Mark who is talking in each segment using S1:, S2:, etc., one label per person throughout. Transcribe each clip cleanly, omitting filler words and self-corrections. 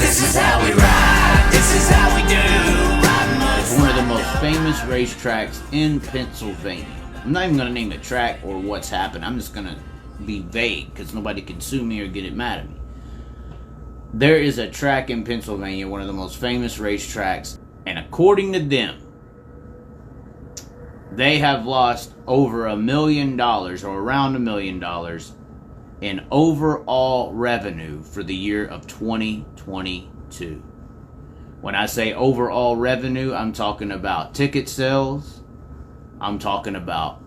S1: This is how we ride. This is how we do.
S2: It's one of the most famous racetracks in Pennsylvania. I'm not even going to name the track or what's happened. I'm just going to be vague because nobody can sue me or get it mad at me. There is a track in Pennsylvania, one of the most famous racetracks, and according to them, they have lost over $1 million or around $1 million in overall revenue for the year of 2022. When I say overall revenue, I'm talking about ticket sales, I'm talking about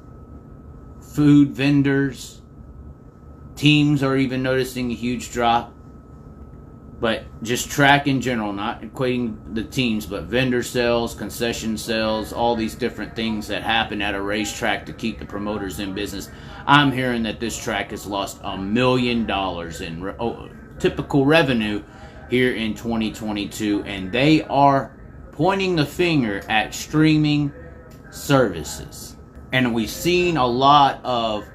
S2: food vendors, teams are even noticing a huge drop, but just track in general, not equating the teams, but vendor sales, concession sales, all these different things that happen at a racetrack to keep the promoters in business. I'm hearing that this track has lost $1 million in typical revenue here in 2022, and they are pointing the finger at streaming services. And we've seen a lot of,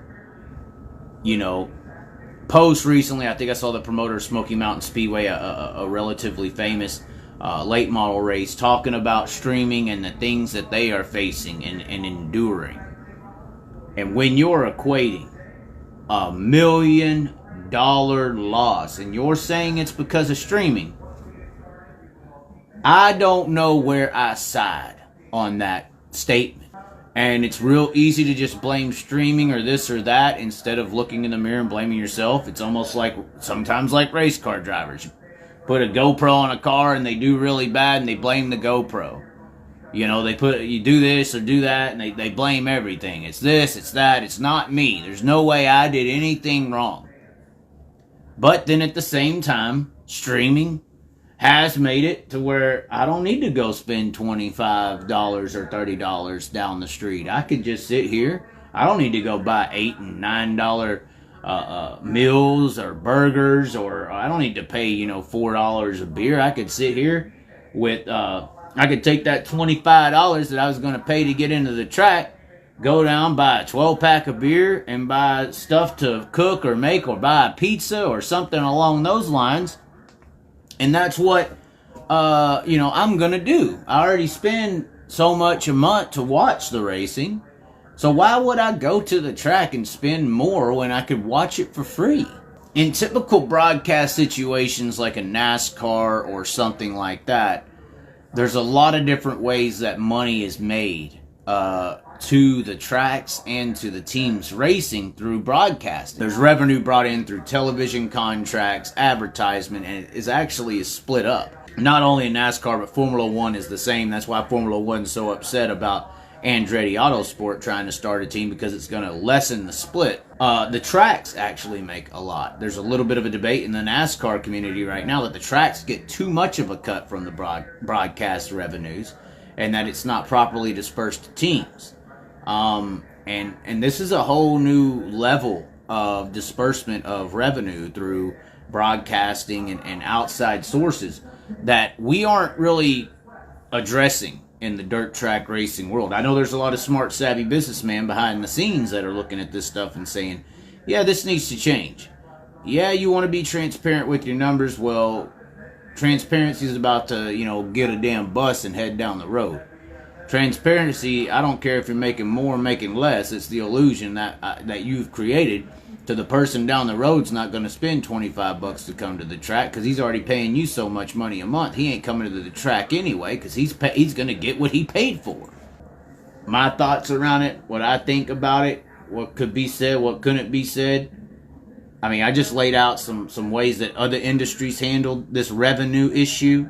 S2: posts recently. I think I saw the promoter of Smoky Mountain Speedway, a relatively famous late model race, talking about streaming and the things that they are facing and enduring. And when you're equating $1 million loss and you're saying it's because of streaming, I don't know where I side on that statement. And it's real easy to just blame streaming or this or that instead of looking in the mirror and blaming yourself. It's almost like, sometimes like race car drivers. You put a GoPro on a car and they do really bad and they blame the GoPro. You do this or do that and they blame everything. It's this, it's that, it's not me. There's no way I did anything wrong. But then at the same time, streaming has made it to where I don't need to go spend $25 or $30 down the street. I could just sit here. I don't need to go buy $8 and $9 meals or burgers, or I don't need to pay, $4 a beer. I could sit here with, I could take that $25 that I was going to pay to get into the track, go down, buy a 12-pack of beer, and buy stuff to cook or make, or buy a pizza or something along those lines. And that's what, I'm going to do. I already spend so much a month to watch the racing. So why would I go to the track and spend more when I could watch it for free? In typical broadcast situations like a NASCAR or something like that, there's a lot of different ways that money is made to the tracks and to the teams racing through broadcasting. There's revenue brought in through television contracts, advertisement, and it is actually split up. Not only in NASCAR, but Formula One is the same. That's why Formula One's so upset about Andretti Autosport trying to start a team, because it's going to lessen the split. The tracks actually make a lot. There's a little bit of a debate in the NASCAR community right now that the tracks get too much of a cut from the broadcast revenues, and that it's not properly dispersed to teams. And this is a whole new level of disbursement of revenue through broadcasting and outside sources that we aren't really addressing in the dirt track racing world. I know there's a lot of smart, savvy businessmen behind the scenes that are looking at this stuff and saying, yeah, this needs to change. Yeah, you want to be transparent with your numbers. Well, transparency is about to, get a damn bus and head down the road. Transparency, I don't care if you're making more or making less. It's the illusion that you've created to the person down the road's not going to spend $25 to come to the track because he's already paying you so much money a month. He ain't coming to the track anyway because he's going to get what he paid for. My thoughts around it, what I think about it, what could be said, what couldn't be said. I mean, I just laid out some ways that other industries handled this revenue issue.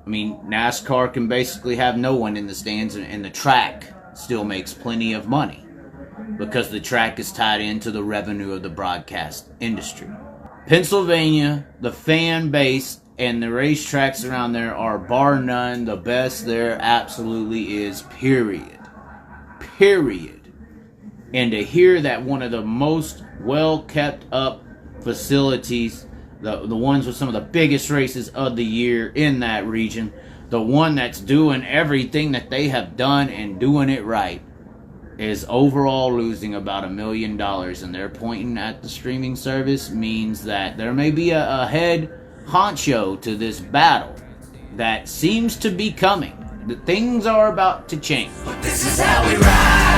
S2: NASCAR can basically have no one in the stands, and the track still makes plenty of money because the track is tied into the revenue of the broadcast industry. Pennsylvania, the fan base and the racetracks around there are bar none the best there absolutely is, period. And to hear that one of the most well-kept up facilities, the ones with some of the biggest races of the year in that region, the one that's doing everything that they have done and doing it right, is overall losing about $1 million, and they're pointing at the streaming service means that there may be a head honcho to this battle that seems to be coming. The things are about to change.
S1: This is how we ride.